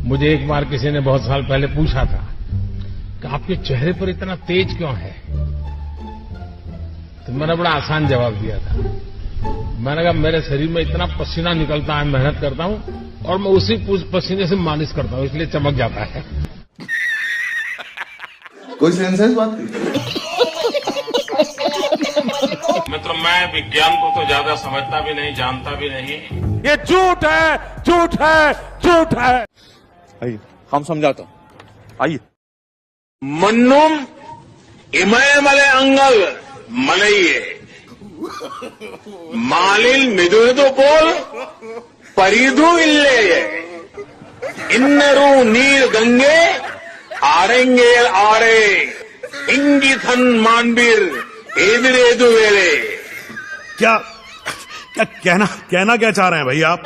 मुझे एक बार किसी ने बहुत साल पहले पूछा था कि आपके चेहरे पर इतना तेज क्यों है, तो मैंने बड़ा आसान जवाब दिया था। मैंने कहा मेरे शरीर में इतना पसीना निकलता है, मेहनत करता हूं और मैं उसी पसीने से मालिश करता हूं, इसलिए चमक जाता है। कोई सेंस है इस बात की? मतलब मैं विज्ञान को तो ज्यादा समझता भी नहीं, जानता भी नहीं। ये झूठ है, झूठ है, झूठ है। आइए हम समझाता हूं, आइए। मन्नुम इमयमले अंगल मलइये मालिल मिदुरदु पोल परिधु इल्ले इन्नरू नीर गंगे आरेंगे आरे इंगिथन मानबीर एदिरेदु वेले। क्या कहना क्या चाह रहे हैं भाई आप?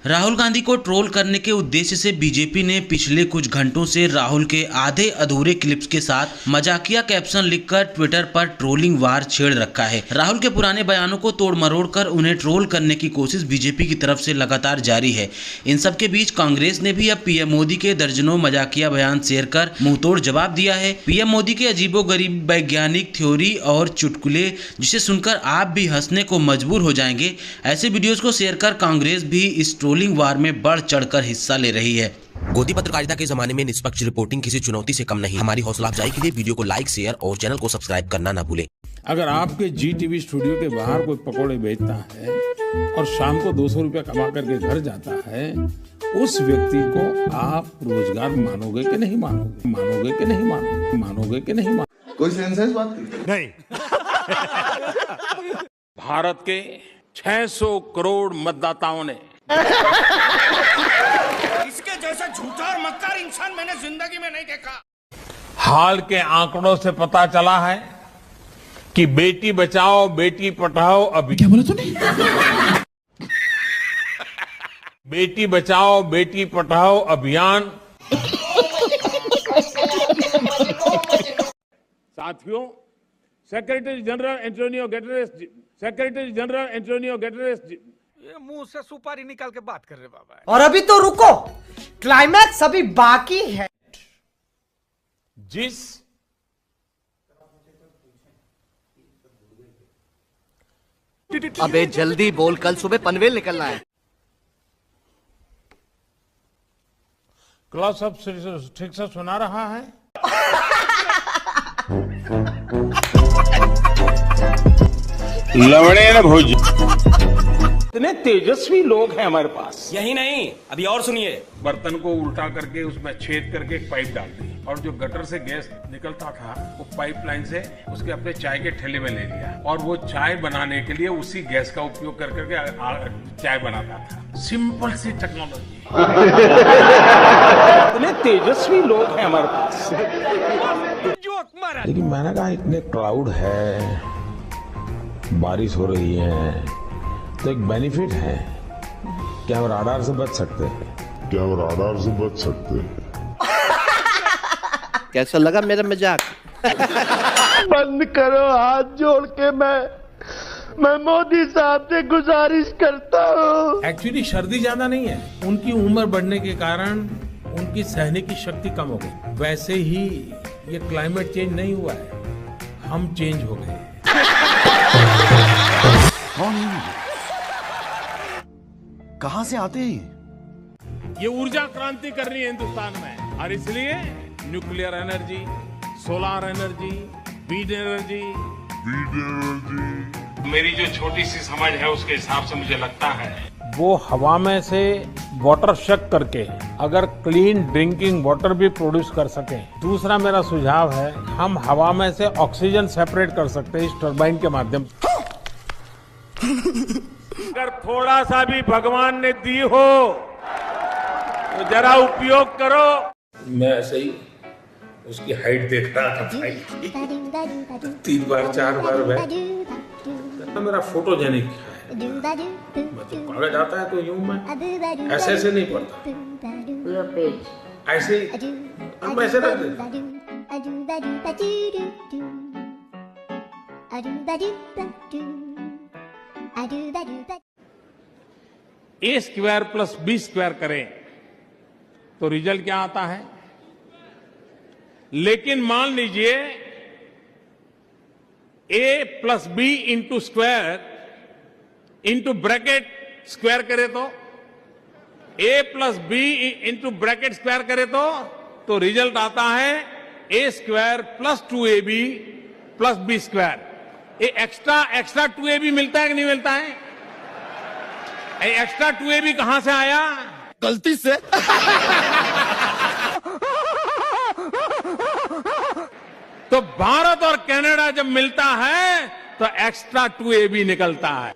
राहुल गांधी को ट्रोल करने के उद्देश्य से बीजेपी ने पिछले कुछ घंटों से राहुल के आधे अधूरे क्लिप्स के साथ मजाकिया कैप्शन लिखकर ट्विटर पर ट्रोलिंग वार छेड़ रखा है। राहुल के पुराने बयानों को तोड़ मरोड़ कर उन्हें ट्रोल करने की कोशिश बीजेपी की तरफ से लगातार जारी है। इन सब के बीच कांग्रेस ने भी अब पीएम मोदी के दर्जनों मजाकिया बयान शेयर कर मुंहतोड़ जवाब दिया है। पीएम मोदी के अजीबोगरीब वैज्ञानिक थ्योरी और चुटकुले जिसे सुनकर आप भी हंसने को मजबूर हो जाएंगे, ऐसे वीडियोज को शेयर कर कांग्रेस भी इस ट्रोलिंग वार में बढ़ चढ़कर हिस्सा ले रही है। गोदी पत्रकारिता के जमाने में निष्पक्ष रिपोर्टिंग किसी चुनौती से कम नहीं। हमारी हौसला अफजाई के लिए वीडियो को लाइक, शेयर और चैनल को सब्सक्राइब करना ना भूलें। अगर आपके जी टीवी स्टूडियो के बाहर कोई पकौड़े बेचता है और शाम को 200 रुपया कमा करके घर जाता है, उस व्यक्ति को आप रोजगार मानोगे कि नहीं मानोगे? मानोगे कि नहीं मानोगे? मानोगे कि नहीं मानोगे? कोई सेंस है इस बात की? नहीं। भारत के 600 करोड़ मतदाताओं ने इसके जैसा झूठा और मक्कार इंसान मैंने जिंदगी में नहीं देखा। हाल के आंकड़ों से पता चला है कि बेटी बचाओ बेटी पढ़ाओ अभियान, क्या बोला तूने? बेटी बचाओ बेटी पढ़ाओ अभियान साथियों, सेक्रेटरी जनरल एंटोनियो गुटेरेस ये मुंह से सुपारी निकाल के बात कर रहे बाबा। और अभी तो रुको, क्लाइमैक्स अभी बाकी है। जिस अबे जल्दी बोल, कल सुबह पनवेल निकलना है। क्लास अब ठीक से सुना रहा है? लवड़े न भोज, इतने तेजस्वी लोग हैं हमारे पास। यही नहीं, अभी और सुनिए। बर्तन को उल्टा करके उसमें छेद करके एक पाइप डाल दी और जो गटर से गैस निकलता था वो पाइपलाइन से उसके अपने चाय के ठेले में ले लिया और वो चाय बनाने के लिए उसी गैस का उपयोग कर करके चाय बनाता था। सिंपल सी टेक्नोलॉजी। इतने तेजस्वी लोग हैं हमारे पास। लेकिन मैंने कहा इतने क्लाउड है, बारिश हो रही है, तो एक बेनिफिट है कि हम राडार से बच सकते हैं। क्या हम राडार से बच सकते हैं? कैसा लगा मेरा मजाक? बंद करो हाथ जोड़ के, मैं मोदी साहब से गुजारिश करता हूँ। एक्चुअली सर्दी ज्यादा नहीं है, उनकी उम्र बढ़ने के कारण उनकी सहने की शक्ति कम हो गई। वैसे ही ये क्लाइमेट चेंज नहीं हुआ है, हम चेंज हो गए। कहां से आते हैं? ये ऊर्जा क्रांति करनी है हिंदुस्तान में, और इसलिए nuclear energy, solar energy, wind energy. मेरी जो छोटी सी समझ है उसके हिसाब से मुझे लगता है वो हवा में से वाटर शक करके अगर क्लीन ड्रिंकिंग वाटर भी प्रोड्यूस कर सके। दूसरा मेरा सुझाव है, हम हवा में से ऑक्सीजन सेपरेट कर सकते हैं इस टरबाइन के माध्यम से। अगर थोड़ा सा भी भगवान ने दी हो तो जरा उपयोग करो। मैं ऐसे ही उसकी हाइट देख रहा था भाई, 3 बार 4 बार बैठ, मेरा फोटोजेनिक है। मैं तो पढ़ा जाता है तो यूं मैं ऐसे नहीं पढ़ता, ऐसे हम ऐसे रख देते। A square plus B square करें तो रिजल्ट क्या आता है। लेकिन मान लीजिए A plus B into square into bracket square करे तो, A plus B into bracket square करे तो रिजल्ट आता है A square plus 2ab plus B square. ये एक्स्ट्रा 2ab मिलता है कि नहीं मिलता है? एक्स्ट्रा 2ab कहां से आया? गलती से। तो भारत और कनाडा जब मिलता है तो एक्स्ट्रा 2ab निकलता है।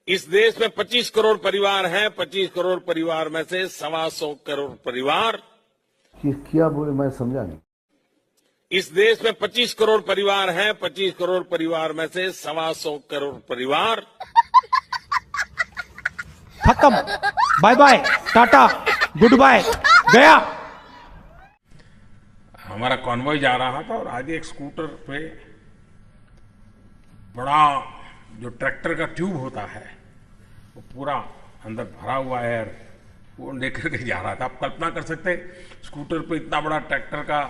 इस देश में 25 करोड़ परिवार हैं। 25 करोड़ परिवार में से 125 करोड़ परिवार, क्या बोले मैं समझा नहीं। इस देश में 25 करोड़ परिवार हैं। 25 करोड़ परिवार में से 125 करोड़ परिवार खत्म, bye bye, tata, good bye, गया। हमारा कॉन्वॉय जा रहा था और आगे एक स्कूटर पे बड़ा जो ट्रैक्टर का ट्यूब होता है वो पूरा अंदर भरा हुआ एयर वो लेकर के जा रहा था। आप कल्पना कर सकते स्कूटर पे इतना बड़ा ट्रैक्टर का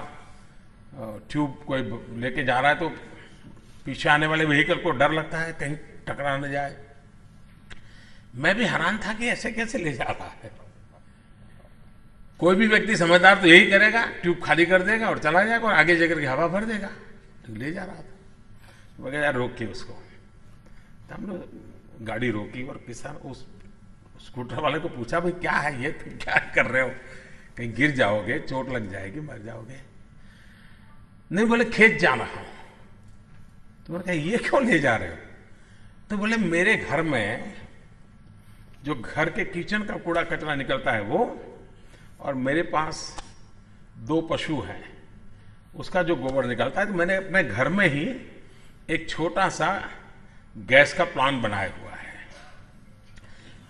ट्यूब कोई लेके जा रहा है तो पीछे आने वाले व्हीकल को डर लगता है कहीं टकरा न जाए। मैं भी हैरान था कि ऐसे कैसे ले जा रहा है। कोई भी व्यक्ति समझदार तो यही करेगा, ट्यूब खाली कर देगा और चला जाएगा और आगे जाकर के हवा भर देगा। तो ले जा रहा था। मैं कहा यार रोकिए उसको। तो हमने गाड़ी रोकी और किसान उस स्कूटर वाले को पूछा भाई क्या है ये, तुम क्या कर रहे हो, कहीं गिर जाओगे, चोट लग जाएगी, मर जाओगे। नहीं, बोले खेत जा रहा हूं। तो मैंने कहा ये क्यों ले जा रहे हो? तो बोले मेरे घर में जो घर के किचन का कूड़ा कचरा निकलता है वो, और मेरे पास 2 पशु हैं उसका जो गोबर निकलता है, तो मैंने अपने घर में ही एक छोटा सा गैस का प्लांट बनाया हुआ है।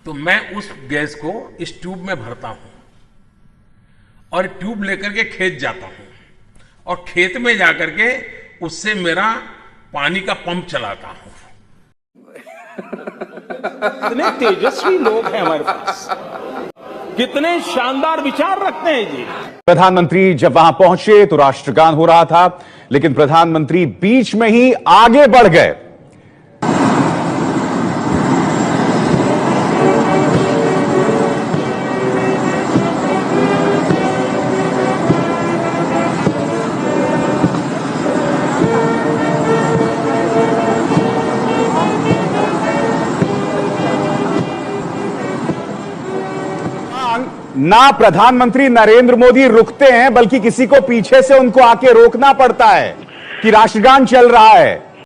तो मैं उस गैस को इस ट्यूब में भरता हूं और ट्यूब लेकर के खेत जाता हूं और खेत में जाकर के उससे मेरा पानी का पंप चलाता हूं। कितने तेजस्वी लोग हैं हमारे पास, कितने शानदार विचार रखते हैं जी। प्रधानमंत्री जब वहां पहुंचे तो राष्ट्रगान हो रहा था, लेकिन प्रधानमंत्री बीच में ही आगे बढ़ गए। ना प्रधानमंत्री नरेंद्र मोदी रुकते हैं, बल्कि किसी को पीछे से उनको आके रोकना पड़ता है कि राष्ट्रगान चल रहा है।